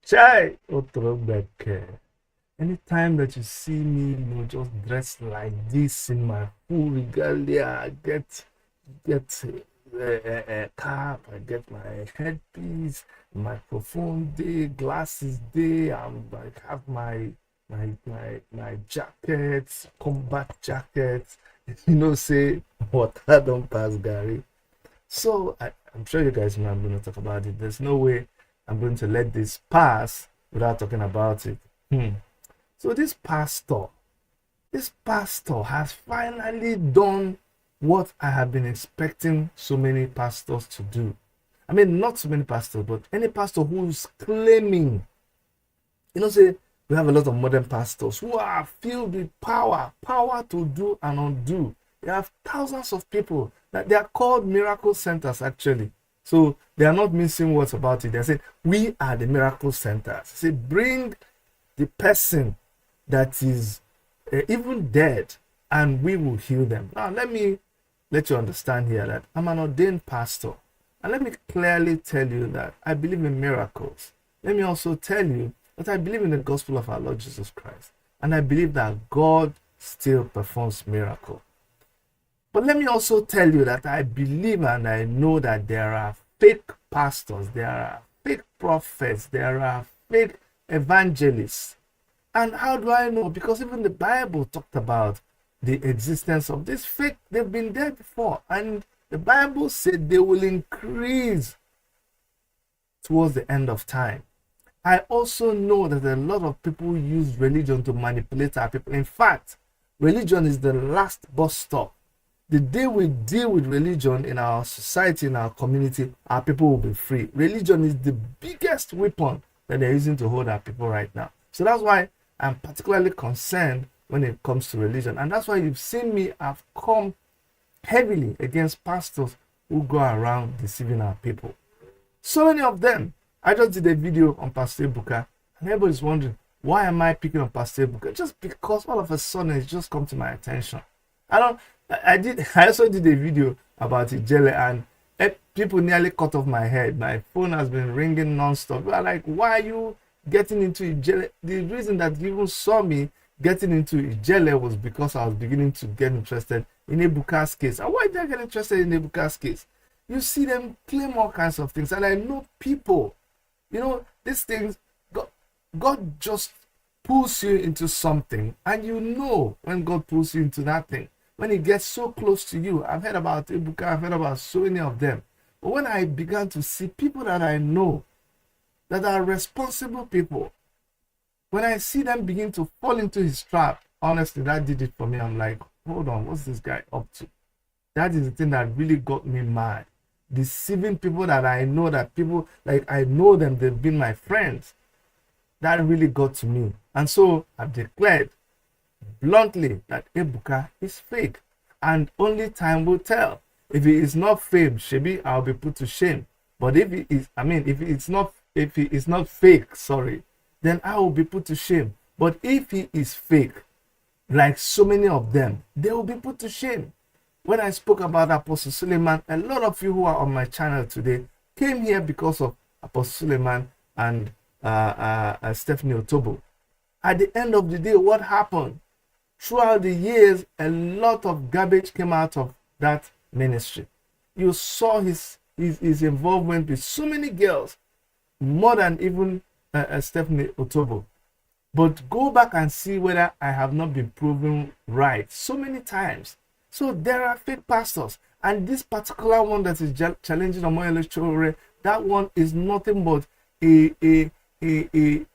Chai, throwback. Anytime that you see me, just dressed like this in my full regalia, I get a cap, I get my headpiece, microphone day, glasses day. I'm like have my jackets, combat jackets. Say what I don't pass Gary. So I'm sure you guys know I'm going to talk about it. There's no way I'm going to let this pass without talking about it. So this pastor has finally done what I have been expecting so many pastors to do. I mean, not so many pastors, but any pastor who's claiming, say we have a lot of modern pastors who are filled with power to do and undo. They have thousands of people that they are called miracle centers actually. So they are not missing words about it. They're saying we are the miracle centers. Say bring the person that is even dead and we will heal them. Now let me let you understand here that I'm an ordained pastor. And let me clearly tell you that I believe in miracles. Let me also tell you that I believe in the gospel of our Lord Jesus Christ. And I believe that God still performs miracles. But let me also tell you that I believe and I know that there are fake pastors, there are fake prophets, there are fake evangelists. And how do I know? Because even the Bible talked about the existence of this fake. They've been there before. And the Bible said they will increase towards the end of time. I also know that a lot of people use religion to manipulate our people. In fact, religion is the last bus stop. The day we deal with religion in our society, in our community, our people will be free. Religion is the biggest weapon that they're using to hold our people right now. So that's why I'm particularly concerned when it comes to religion. And that's why you've seen me, I've come heavily against pastors who go around deceiving our people. So many of them. I just did a video on Pastor Ebuka, and everybody's wondering, why am I picking on Pastor Ebuka? Just because all of a sudden it's just come to my attention. I also did a video about Ijele, and people nearly cut off my head. My phone has been ringing non-stop. They are like, why are you getting into Ijele? The reason that you even saw me getting into Ijele was because I was beginning to get interested in Ebuka's case. And why did I get interested in Ebuka's case? You see them claim all kinds of things, and I know people. These things, God just pulls you into something, and you know when God pulls you into that thing, when it gets so close to you. I've heard about Ebuka, I've heard about so many of them. But when I began to see people that I know, that are responsible people, when I see them begin to fall into his trap, honestly, that did it for me. I'm like, hold on, what's this guy up to? That is the thing that really got me mad. Deceiving people that I know, that people, like I know them, they've been my friends. That really got to me. And so I've declared bluntly that Ebuka is fake. And only time will tell. If he is not fake, Shebi, I'll be put to shame. But if he is not fake, then I will be put to shame. But if he is fake, like so many of them, they will be put to shame. When I spoke about Apostle Suleiman, a lot of you who are on my channel today came here because of Apostle Suleiman and Stephanie Otobo. At the end of the day, what happened? Throughout the years, a lot of garbage came out of that ministry. You saw his involvement with so many girls, more than even Stephanie Otobo. But go back and see whether I have not been proven right so many times. So there are fake pastors, and this particular one that is challenging Omoyele Sowore, that one is nothing but a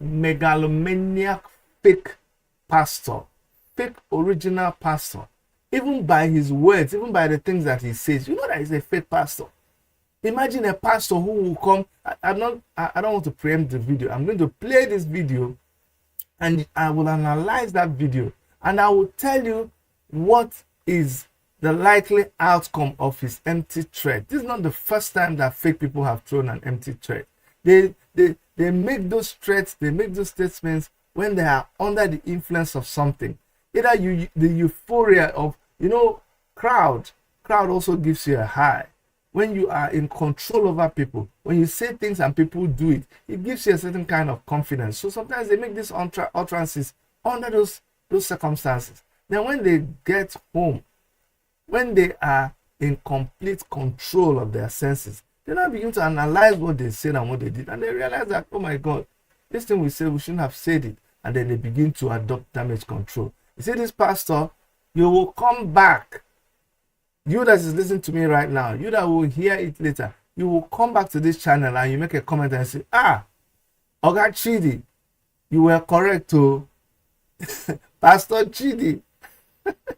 megalomaniac fake pastor, fake original pastor. Even by his words, even by the things that he says, you know that he's a fake pastor. Imagine a pastor who will come. I don't want to preempt the video. I'm going to play this video, and I will analyze that video, and I will tell you what is the likely outcome of his empty threat. This is not the first time that fake people have thrown an empty threat. They make those threats, they make those statements when they are under the influence of something. Either the euphoria of, crowd also gives you a high. when you are in control over people, when you say things and people do it, it gives you a certain kind of confidence. So sometimes they make these utterances under those circumstances. Then when they get home, when they are in complete control of their senses, they now begin to analyze what they said and what they did, and they realize that, oh my God, this thing we said, we shouldn't have said it. And then they begin to adopt damage control. You see, this pastor, you will come back. You that is listening to me right now, you that will hear it later, you will come back to this channel and you make a comment and say, Oga Chidi, you were correct to Pastor Chidi.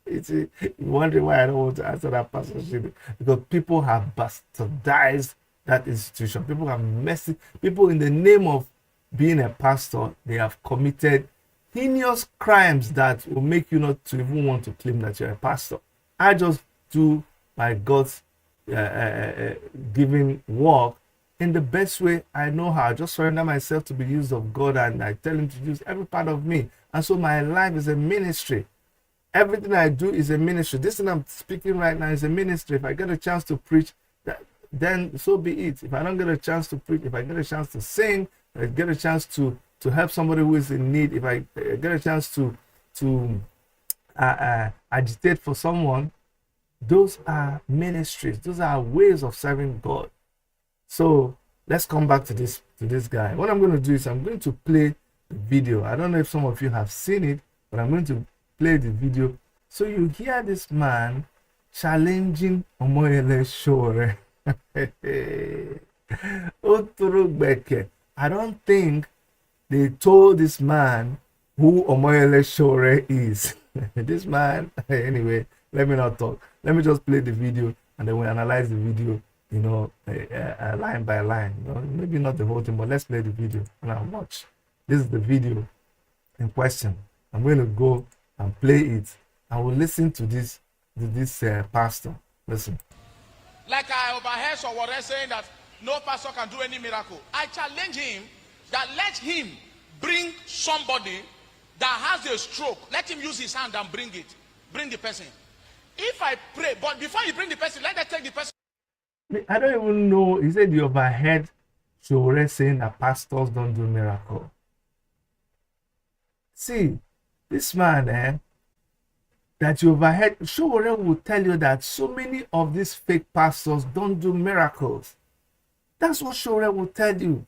You're wondering why I don't want to answer that, Pastor Chidi, because people have bastardized that institution. People have messy. People, in the name of being a pastor, they have committed heinous crimes that will make you not to even want to claim that you're a pastor. I just do my God's giving work in the best way I know how. I just surrender myself to be used of God, and I tell him to use every part of me. And so my life is a ministry. Everything I do is a ministry. This thing I'm speaking right now is a ministry. If I get a chance to preach, then so be it. If I don't get a chance to preach, if I get a chance to sing, if I get a chance to help somebody who is in need, if I get a chance to agitate for someone, those are ministries. Those are ways of serving God. So let's come back to this guy. What I'm going to do is I'm going to play the video. I don't know if some of you have seen it, but I'm going to play the video so you hear this man challenging Omoyele Sowore. I don't think they told this man who Omoyele Sowore is. This man, anyway, let me not talk. Let me just play the video and then we analyze the video, line by line. Maybe not the whole thing, but let's play the video and I'll watch. This is the video in question. I'm going to go and play it. I will listen to this pastor. Listen. Like I overheard Sowore saying that no pastor can do any miracle. I challenge him that let him bring somebody that has a stroke. Let him use his hand and bring the person. If I pray, but before you bring the person, let them take the person. I don't even know. He said you overheard Sowore saying that pastors don't do miracle. See, this man, that you overheard, Sowore will tell you that so many of these fake pastors don't do miracles. That's what Sowore will tell you.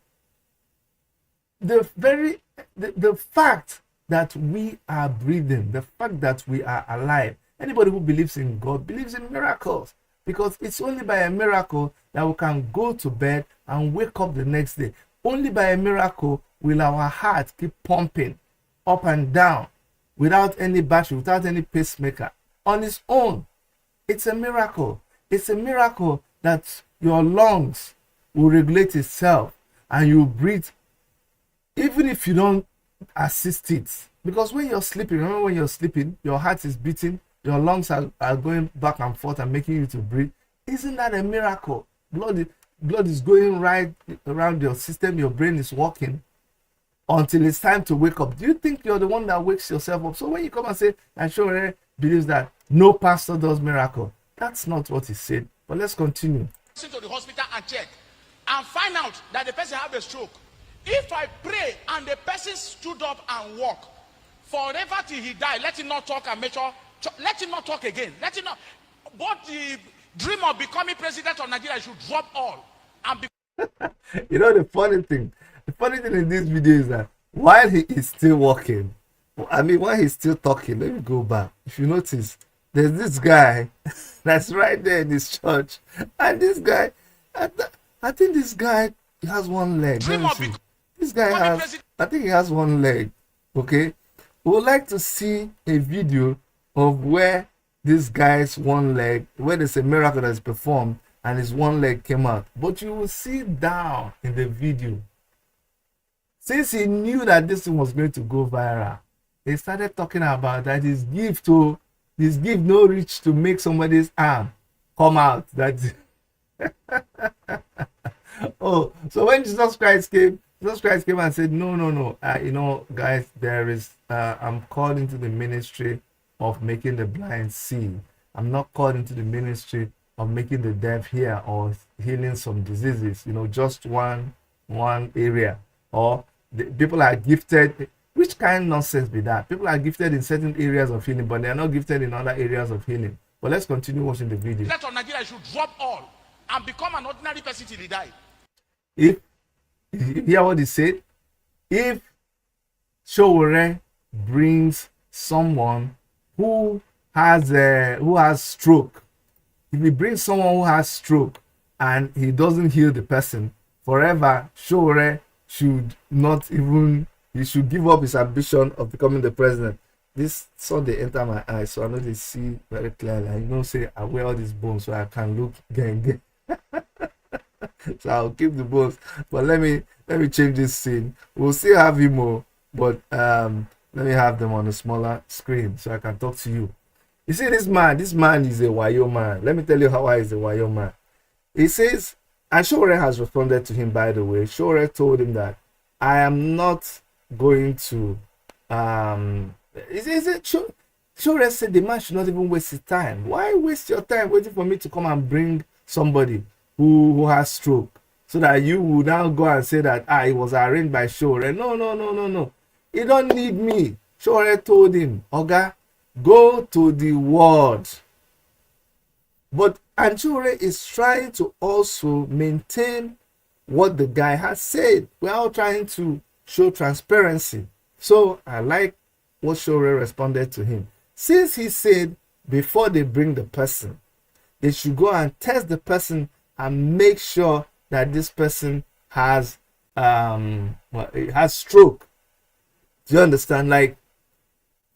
The fact that we are breathing, the fact that we are alive, anybody who believes in God believes in miracles, because it's only by a miracle that we can go to bed and wake up the next day. Only by a miracle will our heart keep pumping up and down without any battery, without any pacemaker. On its own, it's a miracle. It's a miracle that your lungs will regulate itself and you breathe even if you don't assist it. Because when you're sleeping, remember when you're sleeping, your heart is beating, your lungs are going back and forth and making you to breathe. Isn't that a miracle? Blood is going right around your system, your brain is working until it's time to wake up. Do you think you're the one that wakes yourself up? So when you come and say, and Sowore believes that no pastor does miracle, that's not what he said. But let's continue. To the hospital and check and find out that the person have a stroke. If I pray and the person stood up and walk forever till he died, let him not talk and make sure, let him not talk again. Let him not. But the dream of becoming president of Nigeria should drop all. And you know the funny thing in this video is that while he is still walking, while he's still talking, let me go back. If you notice, there's this guy that's right there in this church, and this guy, I think this guy has one leg. This guy has, I think he has one leg. Okay, we would like to see a video of where this guy's one leg, where there's a miracle that's performed and his one leg came out. But you will see down in the video, since he knew that this thing was going to go viral, he started talking about that his gift no reach to make somebody's arm come out. That oh, so when Jesus Christ came and said, no, guys, there is I'm called into the ministry of making the blind see. I'm not called into the ministry of making the deaf hear or healing some diseases, just one area. Or people are gifted. Which kind of nonsense be that? People are gifted in certain areas of healing, but they are not gifted in other areas of healing. But let's continue watching the video. Let of Nigeria should drop all and become an ordinary person till he die. If you hear what he said, if Sowore brings someone who has stroke, if he brings someone who has stroke and he doesn't heal the person, forever Sowore should not even, he should give up his ambition of becoming the president. This sun they enter my eyes, so I know they see very clearly. I say I wear all these bones so I can look gang. So I'll keep the bones, but let me change this scene. We'll still have him more, but let me have them on a smaller screen so I can talk to you. You see, this man is a wayo man. Let me tell you how I is a wayo man. He says, and Sowore has responded to him, by the way. Sowore told him that I am not going to Sowore said the man should not even waste his time. Why waste your time waiting for me to come and bring somebody who has stroke, so that you will now go and say that it was arranged by Sowore? No. You don't need me. Sowore told him, Oga, go to the word. And Sowore is trying to also maintain what the guy has said. We're all trying to show transparency. So I like what Sowore responded to him. Since he said before they bring the person, they should go and test the person and make sure that this person has stroke. Do you understand? Like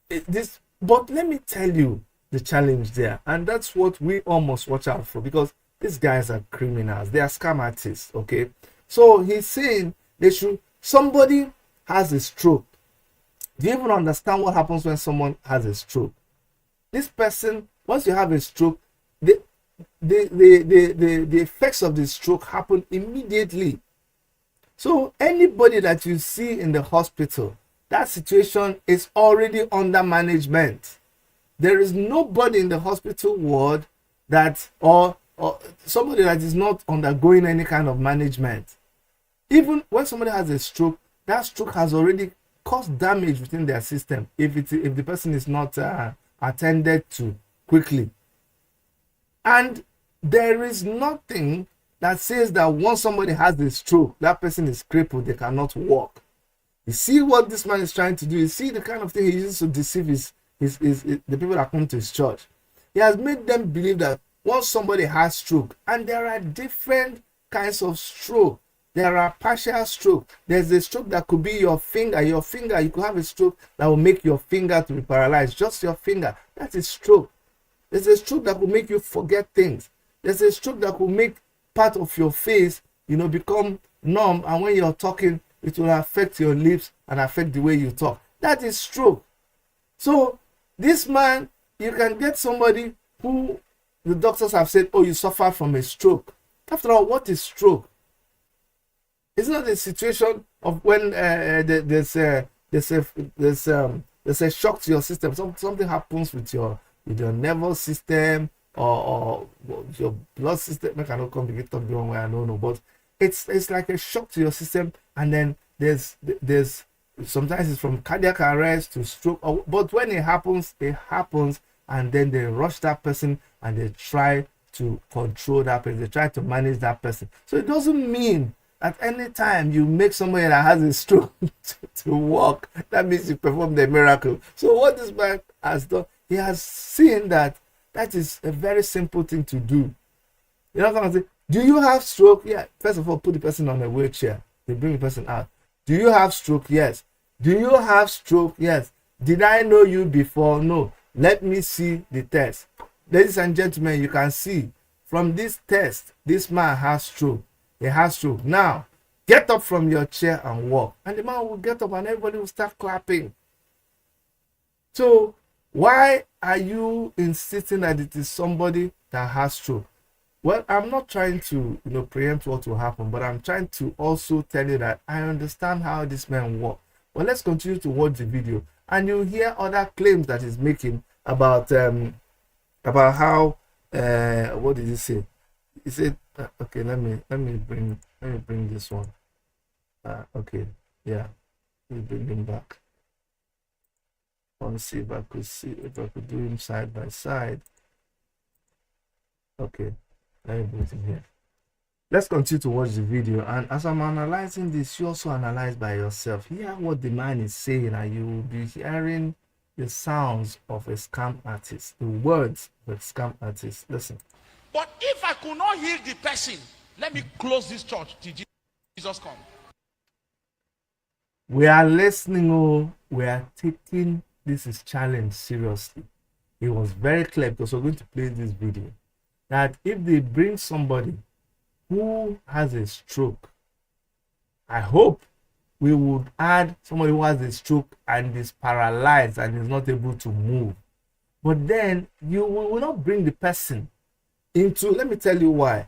this. But let me tell you the challenge there, and that's what we all must watch out for, because these guys are criminals. They are scam artists. Okay, so he's saying somebody has a stroke. Do you even understand what happens when someone has a stroke? This person, once you have a stroke, the effects of the stroke happen immediately. So anybody that you see in the hospital, that situation is already under management. There is nobody in the hospital ward that or somebody that is not undergoing any kind of management. Even when somebody has a stroke, that stroke has already caused damage within their system if the person is not attended to quickly. And there is nothing that says that once somebody has a stroke, that person is crippled, they cannot walk. You see what this man is trying to do? You see the kind of thing he uses to deceive the people that come to his church. He has made them believe that once somebody has stroke, and there are different kinds of stroke. There are partial stroke. There's a stroke that could be your finger. You could have a stroke that will make your finger to be paralyzed. Just your finger. That is stroke. There's a stroke that will make you forget things. There's a stroke that will make part of your face, become numb. And when you're talking, it will affect your lips and affect the way you talk. That is stroke. So this man, you can get somebody who the doctors have said, oh, you suffer from a stroke. After all, what is stroke? It's not a situation of when there's a shock to your system. Something happens with your nervous system or your blood system. I cannot complicate talk the wrong way. I don't know, but it's like a shock to your system, and then there's sometimes it's from cardiac arrest to stroke. But when it happens, and then they rush that person and they try to control that person. They try to manage that person. So it doesn't mean at any time you make somebody that has a stroke to walk, that means you perform the miracle. So what this man has done, he has seen that is a very simple thing to do. You know what I'm saying? Do you have stroke? Yeah. First of all, put the person on a wheelchair. They bring the person out. Do you have stroke? Yes. Do you have stroke? Yes. Did I know you before? No. Let me see the test. Ladies and gentlemen, you can see from this test, this man has stroke. He has stroke. Now, get up from your chair and walk. And the man will get up and everybody will start clapping. So, why are you insisting that it is somebody that has stroke? Well, I'm not trying to, preempt what will happen, but I'm trying to also tell you that I understand how this man works. But let's continue to watch the video, and you'll hear other claims that he's making about how what did he say? He said, okay, let me bring this one. Okay, yeah, we bring him back. I want to see if I could do him side by side. Okay, let me bring him here. Let's continue to watch the video, and as I'm analyzing this, you also analyze by yourself. Hear what the man is saying, and you will be hearing the sounds of a scam artist, the words of a scam artist. Listen. But if I could not heal the person, let me close this church till Jesus come. We are listening, oh, we are taking this challenge seriously. It was very clear, because we're going to play this video, that if they bring somebody who has a stroke, I hope we would add somebody who has a stroke and is paralyzed and is not able to move. But then you will not bring the person into, let me tell you why.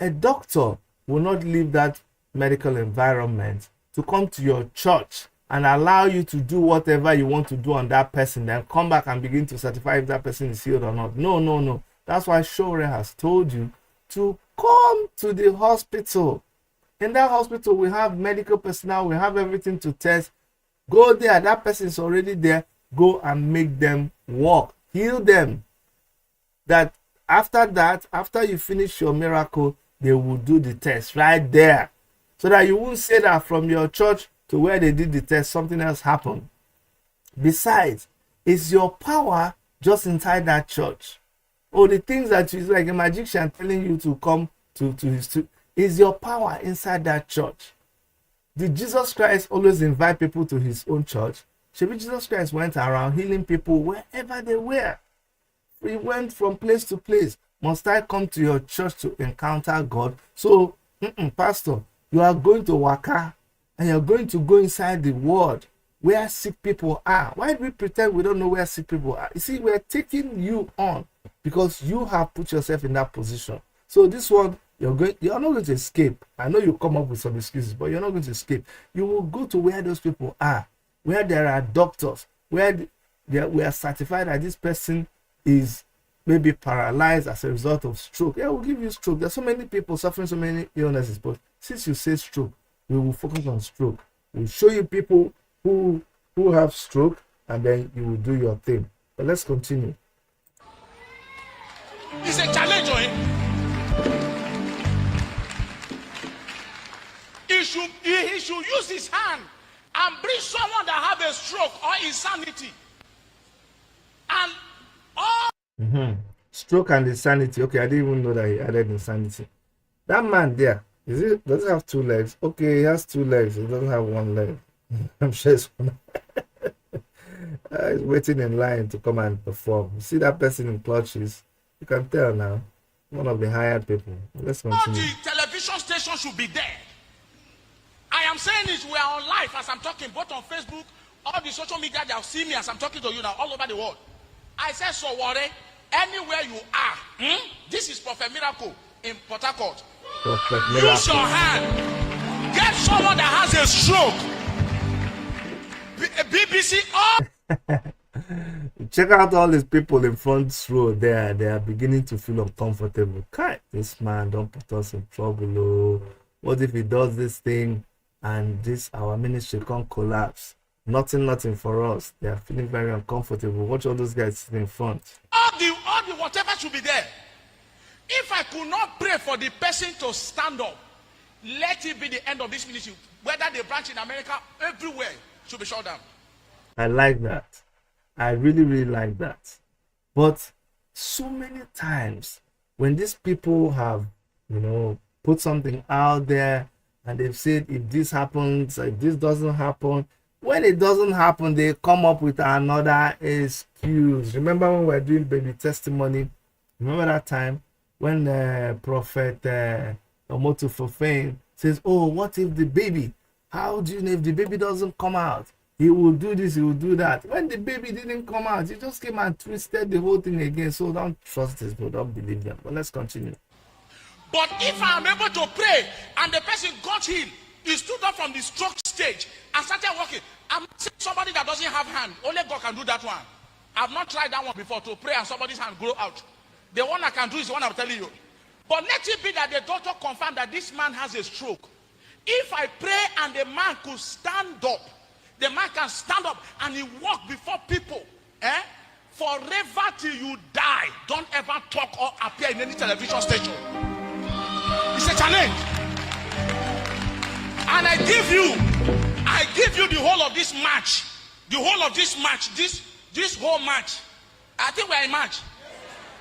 A doctor will not leave that medical environment to come to your church and allow you to do whatever you want to do on that person, then come back and begin to certify if that person is healed or not. No. That's why Sowore has told you to come to the hospital. In that hospital, we have medical personnel, we have everything to test. Go there, that person is already there. Go and make them walk, heal them. That after you finish your miracle, they will do the test right there. So that you won't say that from your church to where they did the test, something else happened. Besides, it's your power just inside that church. Or the things that is like a magician telling you to come to his, is your power inside that church. Did Jesus Christ always invite people to his own church? Maybe Jesus Christ went around healing people wherever they were. He went from place to place. Must I come to your church to encounter God? So, Pastor, you are going to Waka and you're going to go inside the world where sick people are. Why do we pretend we don't know where sick people are? You see, we're taking you on because you have put yourself in that position. So this one, you're not going to escape. I know you come up with some excuses, but you're not going to escape. You will go to where those people are, where there are doctors, where we are certified that this person is maybe paralyzed as a result of stroke. Yeah, we'll give you stroke. There's so many people suffering so many illnesses, but since you say stroke, we will focus on stroke. We'll show you people who have stroke, and then you will do your thing. But let's continue. It's a challenge on him. He should use his hand and bring someone that have a stroke or insanity. And all Stroke and insanity. Okay, I didn't even know that he added insanity. That man there, does he have two legs? Okay, he has two legs. He doesn't have one leg. I'm sure it's one. He's waiting in line to come and perform. You see that person in clutches? You can tell now. One of the hired people. Let's continue. the television station should be there. I am saying this, we are on live as I'm talking, both on Facebook, all the social media, they'll see me as I'm talking to you now, all over the world. I said, Sowore, anywhere you are, this is Prophet Miracle in Port Harcourt. Use your hand. Get someone that has a stroke. BBC, Check out all these people in front row there. They are beginning to feel uncomfortable. This man don't put us in trouble. Oh. What if he does this thing and our ministry can't collapse? Nothing for us. They are feeling very uncomfortable. Watch all those guys sitting in front. all the whatever should be there. If I could not pray for the person to stand up, let it be the end of this ministry. Whether they branch in America, everywhere should be shut down. I like that. I really like that. But so many times when these people have, put something out there and they've said if this happens, if this doesn't happen, when it doesn't happen, they come up with another excuse. Remember when we were doing baby testimony? Remember that time when Prophet Omotu Fofane says, oh, what if the baby? How do you know if the baby doesn't come out? He will do this, he will do that. When the baby didn't come out, he just came and twisted the whole thing again. So don't trust this, but don't believe them. But let's continue. But if I am able to pray and the person got healed, he stood up from the stroke stage and started walking. I'm saying somebody that doesn't have hand. Only God can do that one. I've not tried that one before, to pray and somebody's hand grow out. The one I can do is the one I'm telling you. But let it be that the doctor confirmed that this man has a stroke. If I pray and the man could stand up, the man can stand up and he walk before people, forever till you die. Don't ever talk or appear in any television station. It's a challenge. And I give you the whole of this match. The whole of this match, this whole match. I think we're in March.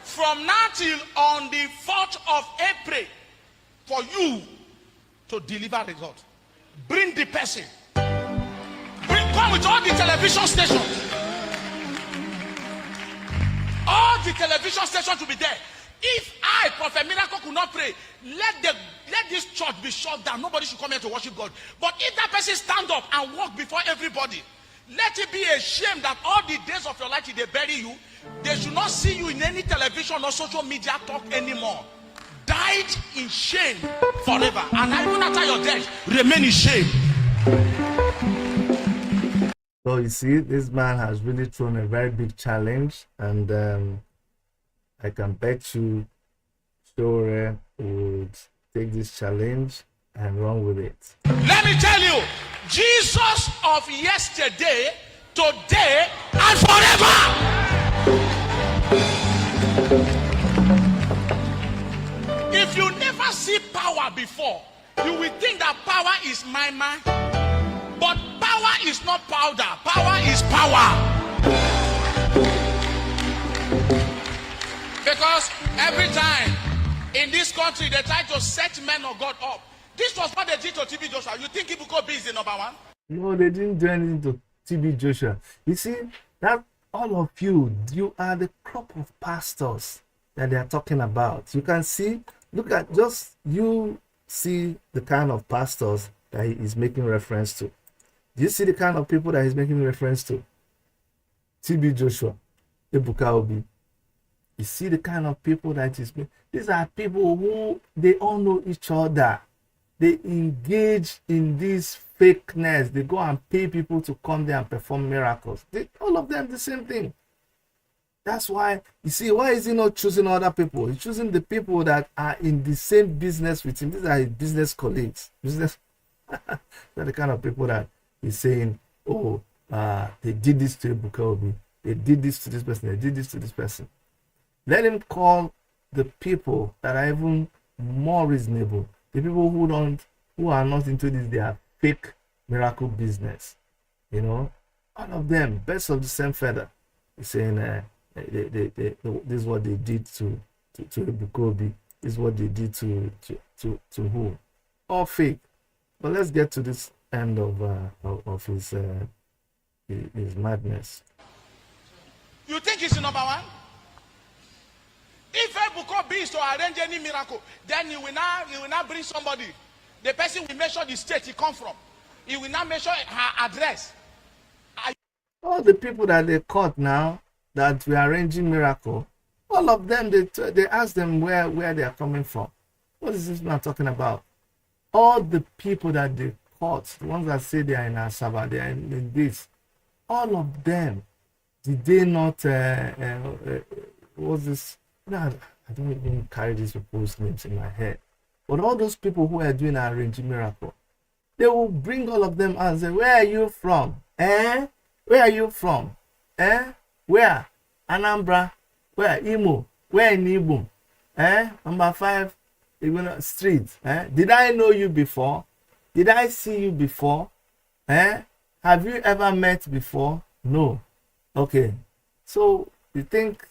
From now till on the 4th of April, for you to deliver results. Bring the person. Come with all the television stations. All the television stations to be there. If I, Prophet Miracle, could not pray, let this church be shut down. Nobody should come here to worship God. But if that person stand up and walk before everybody, let it be a shame that all the days of your life till they bury you, they should not see you in any television or social media talk anymore. Died in shame forever. And even after your death, remain in shame. So you see, this man has really thrown a very big challenge, and I can bet you Sowore would take this challenge and run with it. Let me tell you, Jesus of yesterday, today, and forever. If you never see power before, you will think that power is my man. But power is not powder. Power is power. Because every time in this country they try to set men of God up. This was what they did to TB Joshua. You think Ibuko B is the number one? No, they didn't do anything to TB Joshua. You see, that all of you are the crop of pastors that they are talking about. You can see, look at, just you see the kind of pastors that he is making reference to. Do you see the kind of people that he's making reference to? TB Joshua, Ebuka Obi. You see the kind of people that is. These are people who they all know each other. They engage in this fakeness. They go and pay people to come there and perform miracles. All of them the same thing. That's why, you see, why is he not choosing other people? He's choosing the people that are in the same business with him. These are his business colleagues. They're the kind of people that he's saying, oh, they did this to Ebuka Obi. They did this to this person. They did this to this person. Let him call the people that are even more reasonable. The people who are not into this, they are fake miracle business. You know, all of them, birds of the same feather. He's saying, this is what they did to Ebuka Obi. This is what they did to who? All fake. But let's get to this end of his madness. You think he's the number one? If Ebuka B is to arrange any miracle, then he will now bring somebody. The person will measure the state he come from. He will now measure her address. All the people that they caught now that we are arranging miracle, all of them, they ask them where they are coming from. What is this man talking about? All the people that they caught, the ones that say they are in Asaba, they are in this, all of them, did they not, what's this? No, I don't even carry these people's names in my head. But all those people who are doing an arranging miracle, they will bring all of them and say, where are you from? Where are you from? Where? Anambra? Where? Imo? Where in Igbo? Number 5, Street. Did I know you before? Did I see you before? Have you ever met before? No. Okay. So you think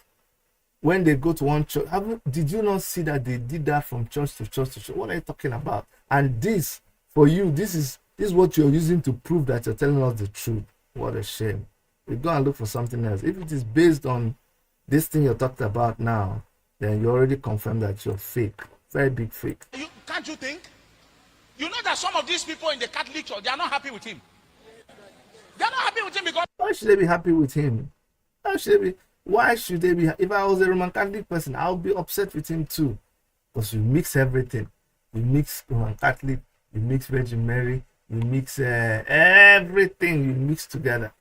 when they go to one church, did you not see that they did that from church to church to church? What are you talking about? And this, for you, this is what you're using to prove that you're telling us the truth. What a shame. We go and look for something else. If it is based on this thing you're talking about now, then you already confirmed that you're fake. Very big fake. Can't you think? You know that some of these people in the Catholic Church, they are not happy with him. They are not happy with him because... Why should they be happy with him? Why should they be? If I was a Roman Catholic person, I would be upset with him too. Because you mix everything. You mix Roman Catholic, you mix Virgin Mary, you mix everything, you mix together.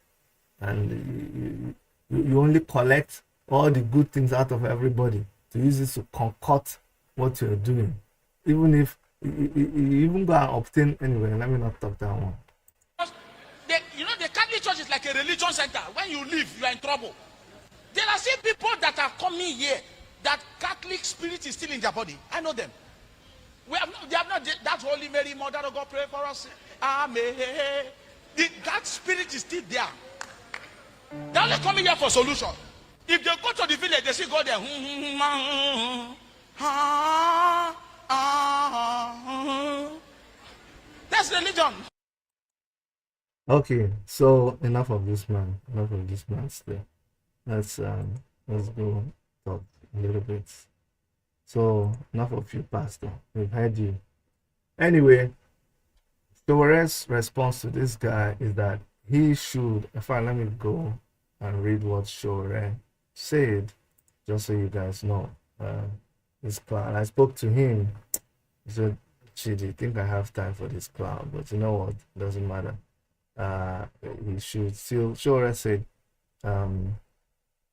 And you only collect all the good things out of everybody. to use it to concoct what you're doing. Even if you even go and obtain anyway. Let me not talk that one. The Catholic Church is like a religion center. When you leave, you are in trouble. There are still people that are coming here that Catholic spirit is still in their body. I know them. They have not. That Holy Mary, Mother of God, pray for us. Amen. That spirit is still there. They're only coming here for solution. If they go to the village, they see God there. That's religion. Okay, so enough of this man. Enough of this man still. Let's go talk a little bit. So enough of you, Pastor. We've heard you. Anyway, Sowore's response to this guy is that he should. In fact, let me go and read what Sowore said, just so you guys know. This clown. I spoke to him. He said, "Chidi, I think I have time for this clown, but you know what? It doesn't matter. He should still." Sowore said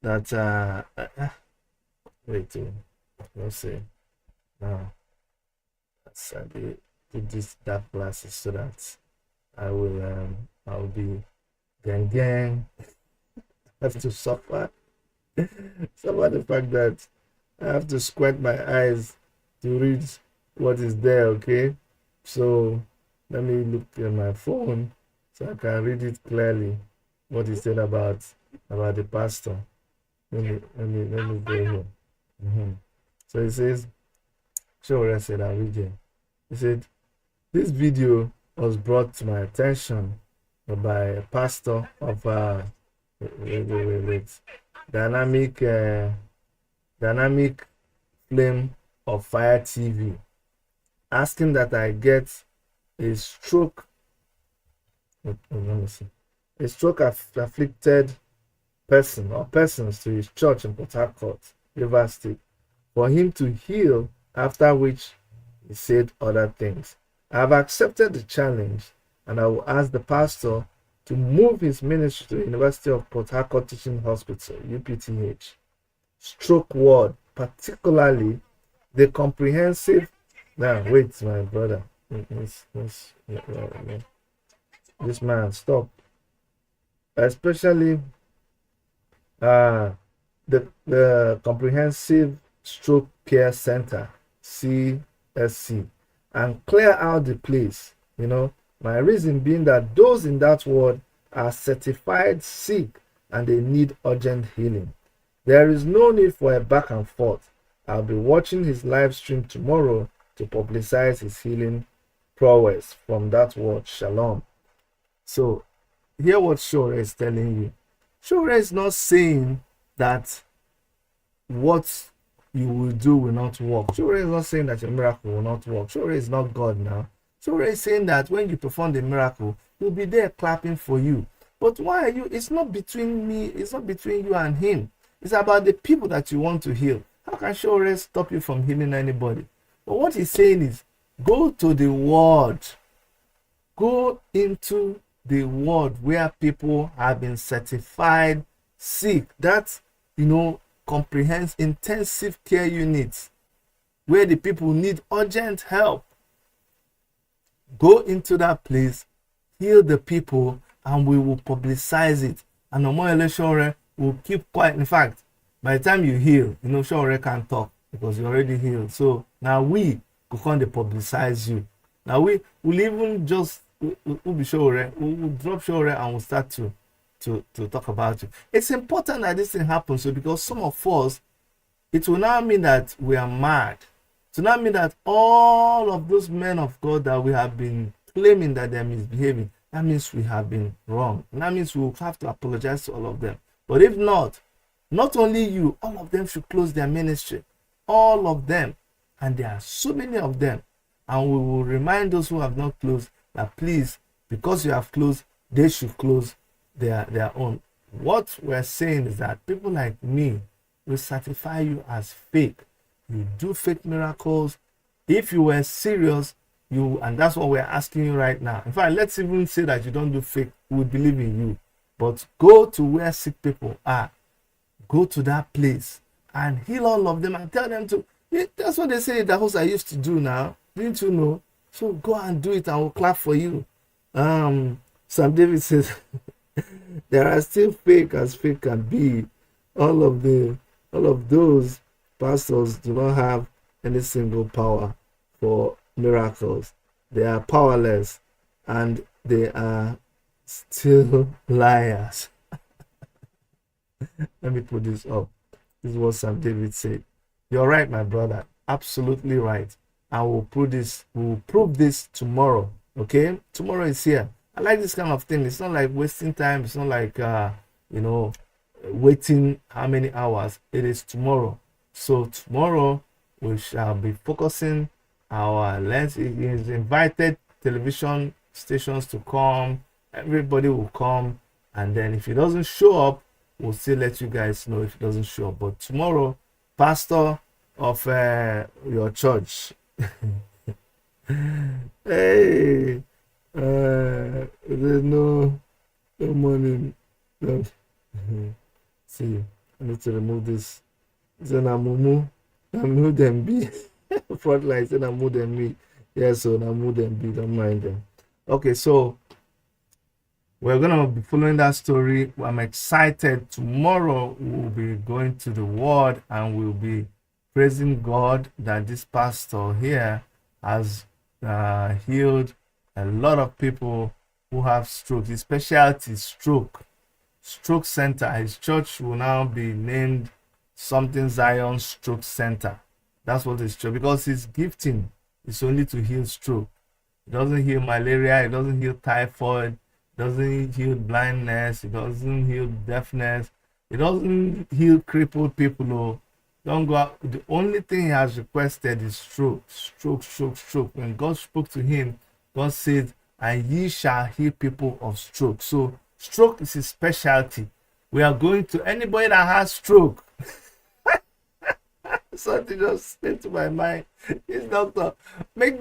that wait, let's see. Now, let's put these dark glasses so that I'll be gang. I have to suffer the fact that I have to squint my eyes to read what is there. Okay, so let me look at my phone so I can read it clearly. What he said about the pastor. Let me go here. So he says, Sowore said, I'll read it. He said, this video was brought to my attention by a pastor of Dynamic Flame of Fire TV, asking that I get a stroke-afflicted person or persons to his church in Port Harcourt, River State, for him to heal, after which he said other things. I have accepted the challenge, and I will ask the pastor to move his ministry to the University of Port Harcourt Teaching Hospital, UPTH, stroke ward, particularly the comprehensive. Now, wait, my brother. This man, stop. Especially the Comprehensive Stroke Care Center, CSC, and clear out the place. My reason being that those in that ward are certified sick and they need urgent healing. There is no need for a back and forth. I'll be watching his live stream tomorrow to publicize his healing prowess from that word. Shalom. So, hear what Sowore is telling you. Sowore is not saying that what you will do will not work. Sowore is not saying that your miracle will not work. Sowore is not God now. Sowore is saying that when you perform the miracle, he'll be there clapping for you. But why are you? It's not between me. It's not between you and him. It's about the people that you want to heal. How can Sowore stop you from healing anybody? But what he's saying is, go to the word. Go into the ward where people have been certified sick. That, comprehends intensive care units where the people need urgent help. Go into that place, heal the people, and we will publicize it. And Omoyele Sowore will keep quiet. In fact, by the time you heal, Sowore can't talk because you already healed. So now we go on to publicize you. Now we will even just we'll be Sowore, we'll drop Sowore and we'll start to talk about it. It's important that this thing happens, so because some of us, it will now mean that we are mad. It will now mean that all of those men of God that we have been claiming that they're misbehaving, that means we have been wrong. And that means we'll have to apologize to all of them. But if not only you, all of them should close their ministry. All of them. And there are so many of them. And we will remind those who have not closed that please, because you have closed, they should close their own. What we're saying is that people like me will certify you as fake. You do fake miracles. If you were serious, and that's what we're asking you right now. In fact, let's even say that you don't do fake, we believe in you. But go to where sick people are. Go to that place and heal all of them and tell them to. That's what they say the host I used to do now. Didn't you know? So go and do it and we'll clap for you. Sam David says there are still fake as fake can be. All of those pastors do not have any single power for miracles. They are powerless and they are still liars. Let me put this up. This is what Sam David said. You're right, my brother. Absolutely right. I will prove this tomorrow. Okay? Tomorrow is here. I like this kind of thing. It's not like wasting time. It's not like waiting how many hours. It is tomorrow. So tomorrow we shall be focusing our lens. It is invited television stations to come. Everybody will come, and then if it doesn't show up, we'll still let you guys know if it doesn't show up. But tomorrow, pastor of your church, hey, there's no money. See, I need to remove this. Then I move them be front line. Then I move them me. Yes, so I move them be. Don't mind them. Okay, so we're gonna be following that story. I'm excited. Tomorrow we'll be going to the word and we'll be praising God that this pastor here has healed a lot of people who have stroke. His specialty is stroke center. His church will now be named something Zion Stroke Center. That's what his church, because his gifting is only to heal stroke. It doesn't heal malaria. It doesn't heal typhoid. It doesn't heal blindness. It doesn't heal deafness. It doesn't heal crippled people. No. Don't go out. The only thing he has requested is stroke. When God spoke to him, God said, and ye shall heal people of stroke. So stroke is his specialty. We are going to anybody that has stroke. Something just came to my mind. This doctor, make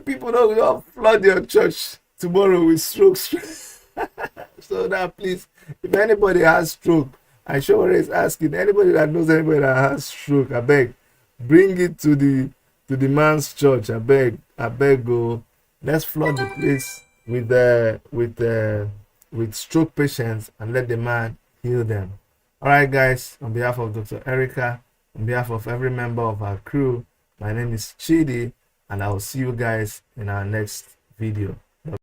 people don't flood your church tomorrow with stroke. So now please, if anybody has stroke, and Sowore is asking, anybody that knows anybody that has stroke, I beg, bring it to the man's church. I beg, go. Let's flood the place with stroke patients and let the man heal them. All right, guys. On behalf of Dr. Erica, on behalf of every member of our crew, my name is Chidi, and I will see you guys in our next video. Bye.